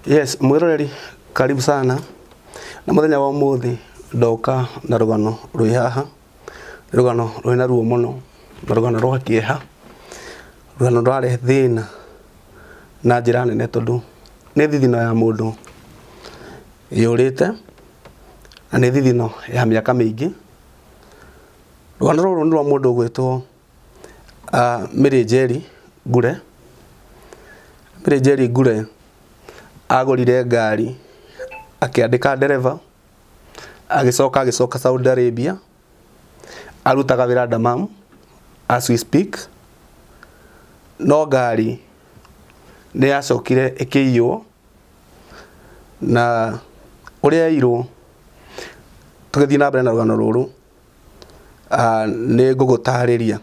Yes, mwiroreri karibu sana. Na muthenya wa umuthi ndoka na rugano rwi haha. Rugano rwina ruo muno, na rugano rwa kieha. Rugano rware thina na njira nene tondu ni thithino ya mundu yurite na ni thithino ya miaka mingi. Rugano ruru ni rwa mundu gwitwo NJERI Gure. NJERI Gure agorire ngari akiandika dereva agicoka Saudi Arabia, arutaga wira Damam as we speak. No ngari ni yacokire ikiywo na uria irwo tugithi na mbere na rugano ruru ni ngugutariria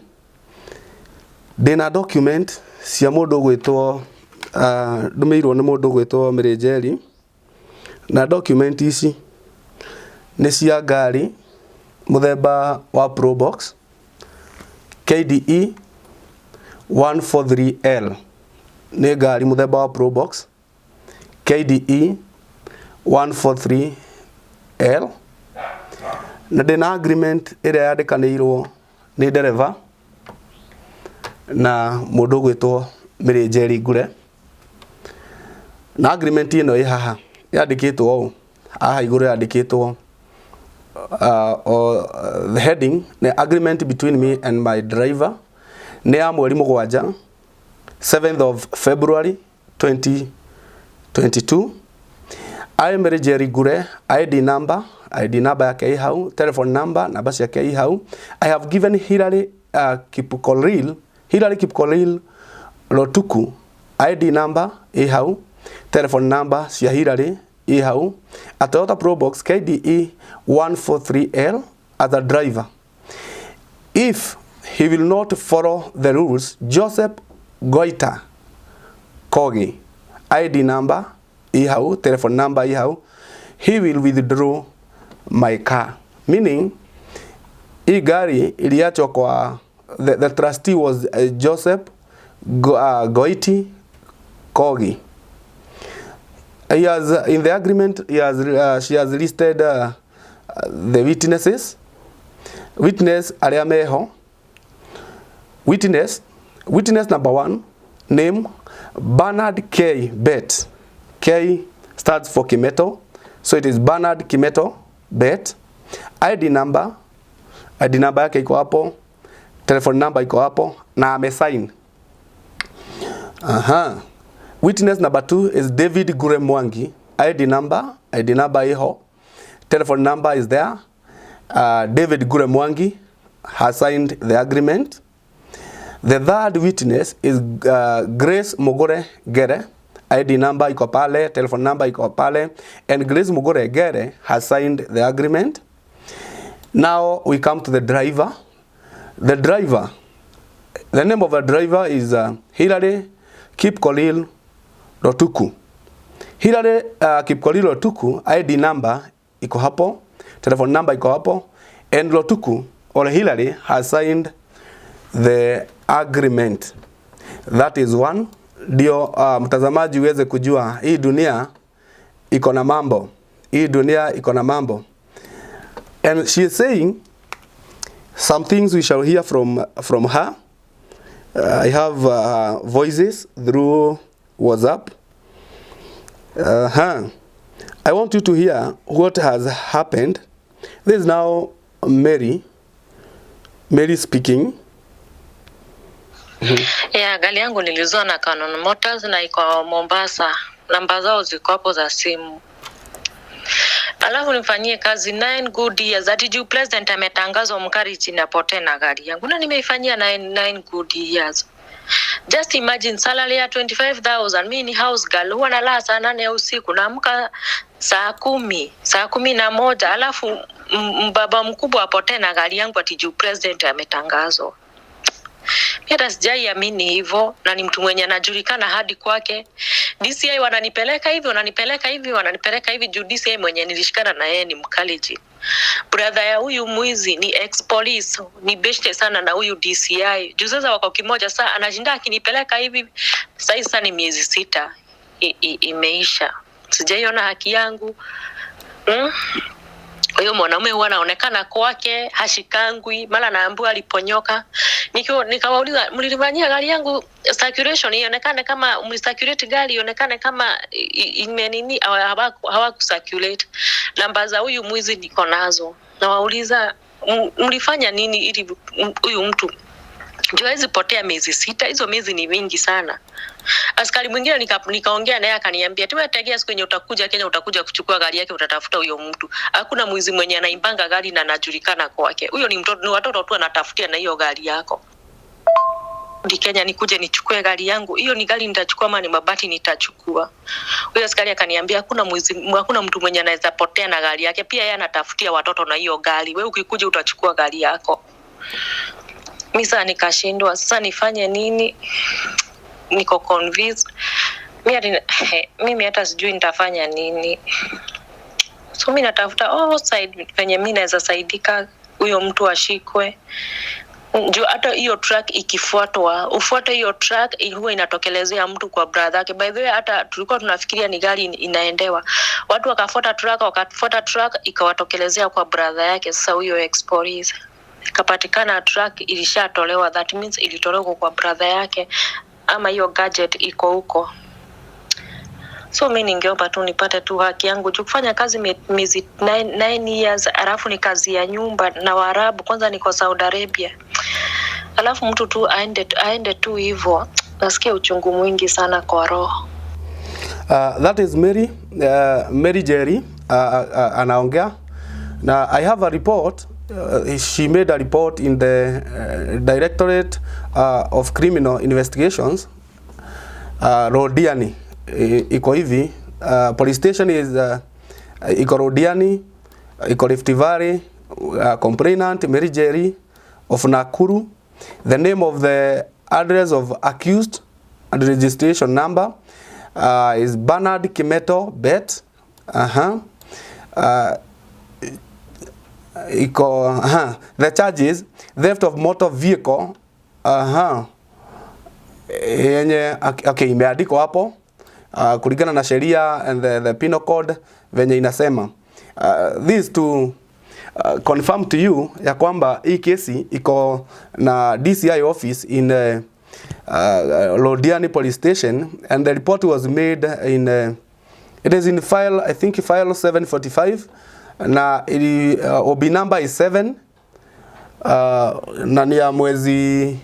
ndina document cia mundu gwitwo ndumirwo ni mundu gwitwo NJERI, na document ici ni cia ngari muthemba wa Probox KDE 143L. ni ngari muthemba wa Probox KDE 143L, na ndina agreement iria yandikanirwo ni dereva na mundu gwitwo NJERI Gure. Na agreement ino i haha yandikitwo haha iguru yandikitwo the heading the agreement between me and my driver ni ya mweri mugwanja 7th of February 2022. I am NJERI Gure. ID number yake hau, telephone number namba ciake hau. I have given Hilary Kipkorir Lotuku ID number hau, telephone number cia Hilary hau. A Toyota Probox KDE 143L as a driver. If he will not follow the rules, Joseph Goita Kogi ID number hau, telephone number hau, he will withdraw my car. Meaning hii gari iliachwa kwa the trustee was Joseph Goiti Kogi. He has in the agreement she has listed the witnesses. Witness aria meho. Witness number 1, name Bernard K. Bet. K stands for KIMETO, so it is Bernard KIMETO Bet. ID number yake iko hapo, telephone number iko hapo na amesign. Witness number 2 is David Gure Mwangi. ID number iho, telephone number is there. David Gure Mwangi has signed the agreement. The third witness is Grace Mugure Gere. ID number iko pale, telephone number iko pale, and Grace Mugure Gere has signed the agreement. Now we come to the driver. The name of the driver is Hilary Kipkorir Lotuku. Hilary Kipkorir Lotuku, ID number iko hapo, telephone number iko hapo, and Lotuku or Hilary has signed the agreement. That is one. Ndio mtazamaji uweze kujua hii dunia iko na mambo. And she is saying some things we shall hear from her. I have voices through WhatsApp. I want you to hear what has happened. This is now Mary speaking. Gari yangu nilizoa na Canon Motors na iko Mombasa. Namba zao ziko hapo za simu. Alafu nifanyie kazi 9 good years. Ati juu president ametangazwa mkari chini apote na gari yangu. Na nimeifanyia 9 good years. Just imagine salary ya 25,000. Mimi ni house girl. Huwa nalala saa 8 ya usiku. Naamka saa 11. Alafu baba mkubwa apote na gari yangu ati juu president ametangazwa. Hata sijaiamini hivyo, na ni mtu mwenye anajulikana hadi kwake. DCI wananipeleka hivi juu DCI mwenye nilishikana na yeye ni Nimkalee. Brother ya huyu mwizi ni ex-police, ni beshte sana na huyu DCI. Juu sasa wako kimoja, saa anashinda akinipeleka hivi. Sasa ni miezi 6 imeisha. Sijaiona haki yangu. Huyo mwanaume huwa anaonekana kwake hashikangwi, mara naambiwa aliponyoka. Nikawauliza mlifanyia gari yangu circulation ionekane kama mlisirculate gari ionekane kama imenini, hawaku circulate. Namba za huyu mwizi niko nazo. Nawauliza mlifanya nini ili huyu mtu hawezi potea miezi 6? Hizo miezi ni mingi sana. Askari mwingine nikaongea naye akaniambia, "Tuwe tegea siku yenye utakuja Kenya, utakuja kuchukua gari yake, utatafuta huyo mtu. Hakuna mwizi mwenye anaimbanga gari na anajulikana kwake. Huyo ni mtoto, ni watoto tu anatafutia na hiyo gari yako." Ndi Kenya nikuje nichukue gari yangu. Hiyo ni gari nitachukua ama ni mabati nitachukua. Huyo askari akaniambia, hakuna mtu mwenye anaweza potea na gari yake. Pia yeye anatafutia watoto na hiyo gari. Wewe ukikuja utachukua gari yako. Mimi sasa nikashindwa, sasa nifanye nini? Niko convinced. Mimi hata sijui nitafanya nini. So mimi natafuta side penye mimi naweza saidika huyo mtu ashikwe. Juu hata hiyo track ikifuatwa, ufuate hiyo track huwa inatokelezea mtu kwa brother yake. By the way, hata tulikuwa tunafikiria ni gari inaendewa. Watu wakafuata track ikawatokelezea kwa brother yake. Sasa huyo ex-police kapatikana track ilishatolewa, that means ilitolewa kwa brother yake, ama hiyo gadget iko huko. So mimi ningeomba tu nipate tu haki yangu. Kufanya kazi miezi 9 years, alafu ni kazi ya nyumba na Waarabu. Kwanza niko Saudi Arabia, alafu mtu tu aende tu hivyo. Nasikia uchungu mwingi sana kwa roho. That is Mary Jerry anaongea. Now I have a report. She made a report in the Directorate of Criminal Investigations, Rodiani. Iko hivi, police station is iko Rodiani, iko Rift Valley, complainant Mary Jerry of Nakuru. The name of the address of accused and registration number is Bernard KIMETO Bet. The charges theft of motor vehicle. Yenye imeandikwa hapo kulingana na sheria and the penal code venye inasema. This to confirm to you ya kwamba hii kesi iko na DCI office in Lodiani police station, and the report was made in it is in file, I think file 745, na OB number is 7 na ni ya mwezi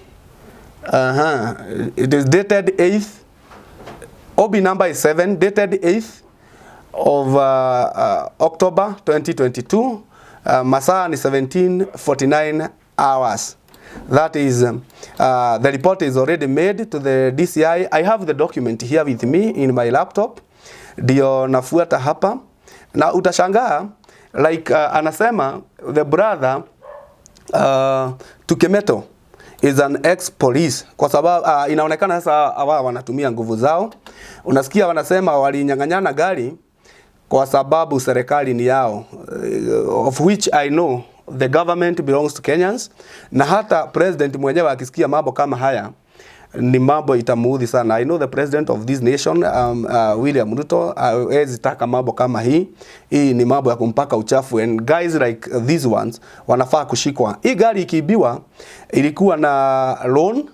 it is dated 8th. OB number is 7, dated 8th of October 2022. Masaa ni 17:49 hours. That is the report is already made to the DCI. I have the document here with me in my laptop. Dio nafuata hapa na utashangaa like anasema the brother to KIMETO is an ex-police, kwa sababu inaonekana sasa hawa wanatumia nguvu zao. Unasikia wanasema walinyang'anyana gari kwa sababu serikali ni yao, of which I know the government belongs to Kenyans, na hata president mwenyewe akisikia mambo kama haya ni mambo itamuudhi sana. I know the president of this nation William Ruto hawezi taka mambo kama hii. Hii ni mambo ya kumpaka uchafu, and guys like these ones wanafaa kushikwa. Hii gari ikiibiwa ilikuwa na loan.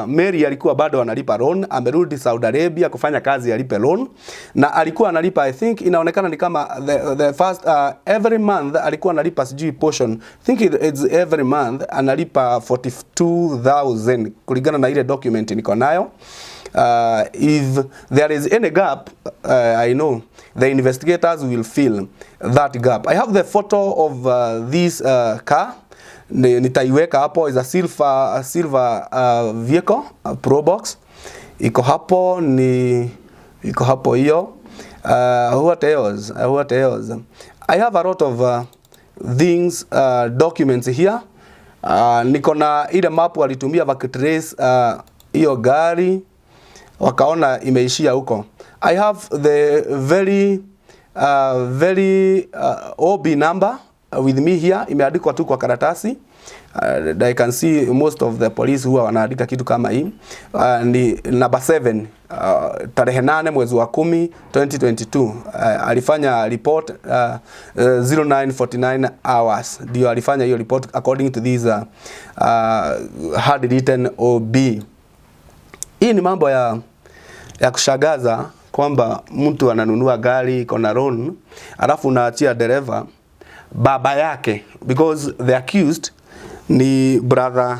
Mary alikuwa bado analipa loan, amerudi Saudi Arabia kufanya kazi alipe loan, na alikuwa analipa, I think inaonekana ni kama the first every month alikuwa analipa sijui portion, I think it's every month analipa 42,000 kulingana na ile document niko nayo. If there is any gap, I know the investigators will fill that gap. I have the photo of this car. Nitaiweka hapo. Is a silver vehicle, Pro Box. Iko hapo hiyo. What else? I have a lot of things, documents here. Niko na ile map walitumia wakitrace hiyo gari wakaona imeishia huko. I have the very OB number with me here, imeandikwa tu kwa karatasi. I can see most of the police who wanaandika kitu kama hii. Ni number 7, tarehe 8 mwezi wa 10 2022. Alifanya report 0949 hours. Ndio alifanya hiyo report according to this handwritten OB. Hii ni mambo ya kushagaza kwamba mtu ananunua gari iko loan, alafu unaachia dereva baba yake, because the accused ni brother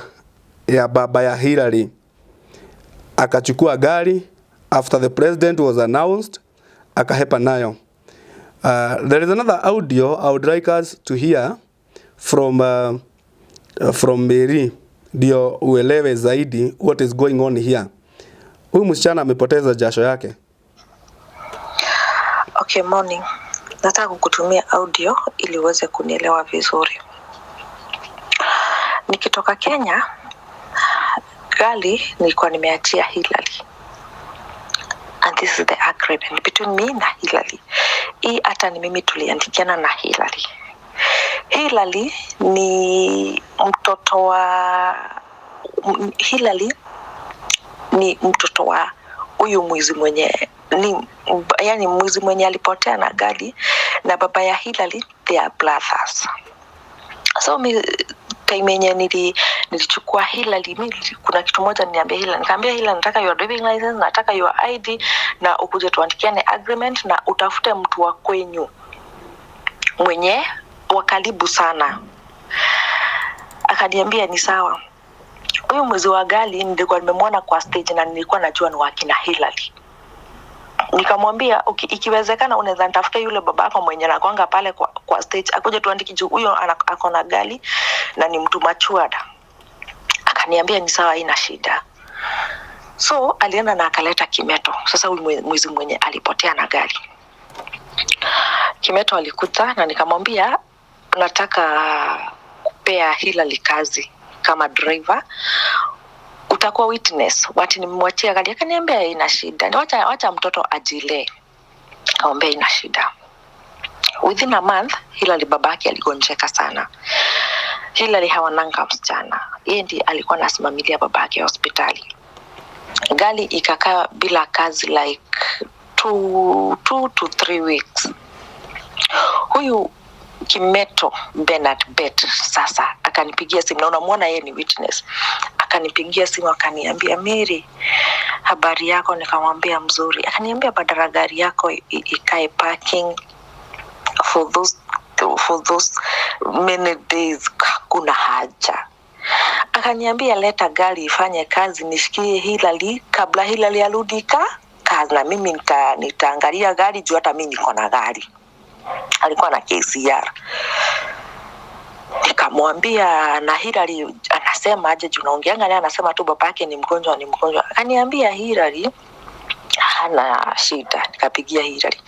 ya baba ya Hillary. Akachukua gari after the president was announced, akahepa nayo. There is another audio I would like us to hear from Mary, ndio uelewe zaidi what is going on here. Huyu msichana amepoteza jasho yake. Okay, morning. Nataka kukutumia audio ili uweze kunielewa vizuri. Nikitoka Kenya, Gari nilikuwa nimeachia Hillary. And this is the agreement between me na Hillary. Hii hata ni mimi tuliandikiana na Hillary. Hillary ni mtoto wa huyu mwizi mwenye yani mwizi mwenye alipotea na Gari, na baba ya Hillary, they are brothers. So kaimenye nilichukua Hillary, kuna kitu moja niambia Hillary, nikamwambia Hillary, nataka your driving license, nataka your ID, na ukuje tuandikiane agreement na utafute mtu wa kwenyu mwenye wakaribu sana. Akaniambia ni sawa. Huyu mwizi wa Gari nilikuwa nimemwona kwa stage na nilikuwa najua ni wakina Hillary. Nikamwambia ikiwezekana unaweza nitafuta yule baba yako mwenye anakuanga pale kwa stage, akuje tuandike juu huyo ako na Gari na ni mtu matured. Akaniambia ni sawa, haina shida. So alienda na akaleta KIMETO. Sasa huyu mwizi mwenye alipotea na Gari, KIMETO alikuta na nikamwambia nataka kupea Hillary kazi kama driver, utakuwa witness. Wati nimemwachia Gari. Akaniambia ina shida, wacha mtoto ajile. Akamwambia ina shida. Within a month Hillary babake aligonjeka sana. Hillary hawananga msichana, yeye ndiye alikuwa anasimamilia babake hospitali. Gari ikakaa bila kazi like 2 to 3 weeks. Huyu KIMETO Bernard Bet sasa akanipigia simu, na unamwona yeye ni witness. Akanipigia simu akaniambia, Mary, habari yako? Nikamwambia mzuri. Akaniambia badala gari yako ikae parking for those many days, hakuna haja. Akaniambia leta gari ifanye kazi, nishikie Hillary kabla Hillary arudi kazi, na mimi nitaangalia gari juu hata mimi niko na gari. Alikuwa na KCR. Nikamwambia na Hillary anasema aje juu naongeanga naye, anasema tu babake ni mgonjwa. Akaniambia Hillary hana shida. Nikapigia Hillary.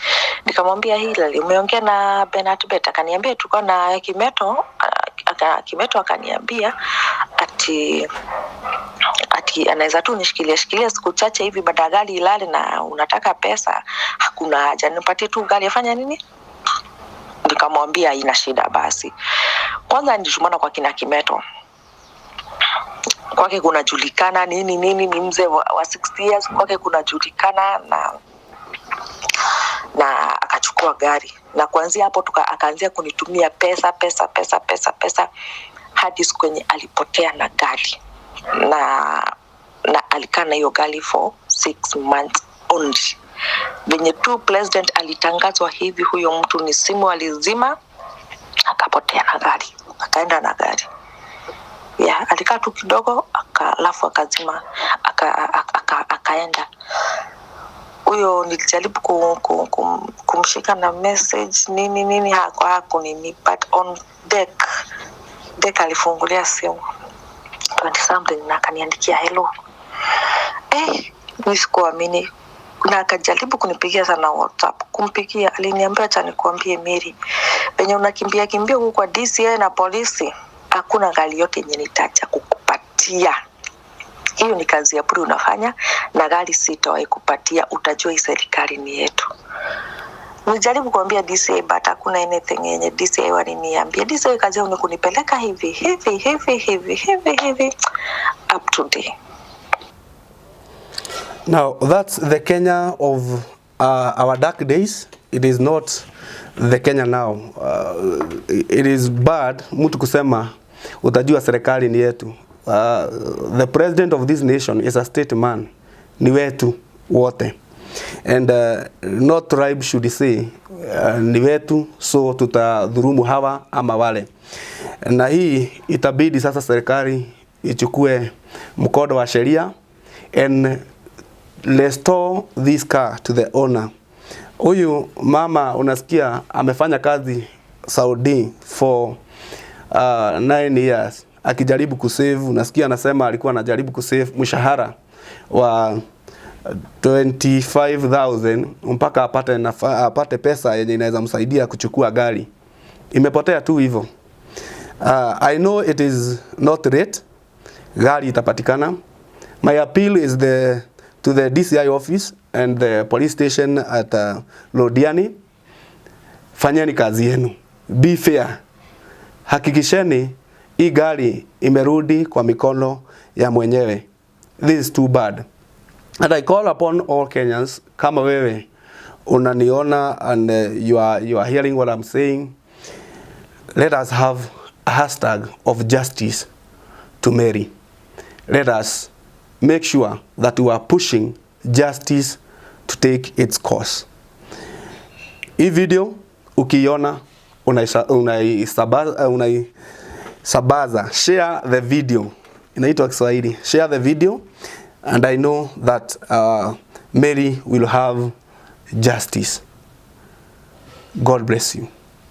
Nikamwambia Hillary, umeongea na Bernard Bet? Akaniambia tuko na KIMETO. KIMETO akaniambia ati anaweza tu nishikilie siku chache hivi baada gari ilale na unataka pesa, hakuna haja, nipatie tu gari afanya nini. Nikamwambia haina shida basi. Kwanza nilitumana kwa kina KIMETO. Kwake kunajulikana nini ni mzee wa 60 years, kwake kunajulikana na akachukua gari. Na kuanzia hapo akaanzia kunitumia pesa hadi siku kwenye alipotea na gari. Na alikaa na hiyo gari for 6 months only. Venye tu president alitangazwa hivi, huyo mtu ni simu alizima, akapotea na gari, akaenda na gari. Alikaa tu kidogo alafu akazima, akaenda. Huyo nilijaribu kumshika na message nini hakunini, but on deck alifungulia simu 20 something na akaniandikia hello. Nisikuamini. Na akajaribu kunipigia sana WhatsApp. Kumpigia aliniambia acha nikwambie Mary, venye unakimbia huko kwa DCI na polisi, hakuna gari yote yenye nitacha kukupatia. Hiyo ni kazi ya bure unafanya, na gari sitawahi kupatia, utajua hii serikali ni yetu. Nilijaribu kuambia DCI but hakuna anything yenye DCI waliniambia. DCI kazi yao ni kunipeleka hivi up to day. Now that's the Kenya of our dark days. It is not the Kenya now. It is bad mtu kusema utajua serikali ni yetu. The president of this nation is a state man. Ni wetu wote. And no tribe should say ni wetu so tutadhurumu hawa ama wale. Na hii itabidi sasa serikali ichukue mkondo wa sheria and restore this car to the owner. Huyu mama unasikia amefanya kazi Saudi for 9 years akijaribu kusave. Unasikia anasema alikuwa anajaribu kusave mshahara wa 25,000 mpaka apate pesa yenye inaweza msaidia kuchukua gari. Imepotea tu hivyo. I know it is not late. Gari itapatikana. My appeal is to the DCI office and the police station at Lodiani. Fanyeni kazi yenu. Be fair. Hakikisheni hii gari imerudi kwa mikono ya mwenyewe. This is too bad. And I call upon all Kenyans, kama wewe unaniona and you are hearing what I'm saying, let us have a hashtag of justice to Mary. Let us make sure that we are pushing justice to take its course. Hii video ukiona unaisabaza, share the video. Inaitwa Kiswahili. Share the video. And I know that Mary will have justice. God bless you.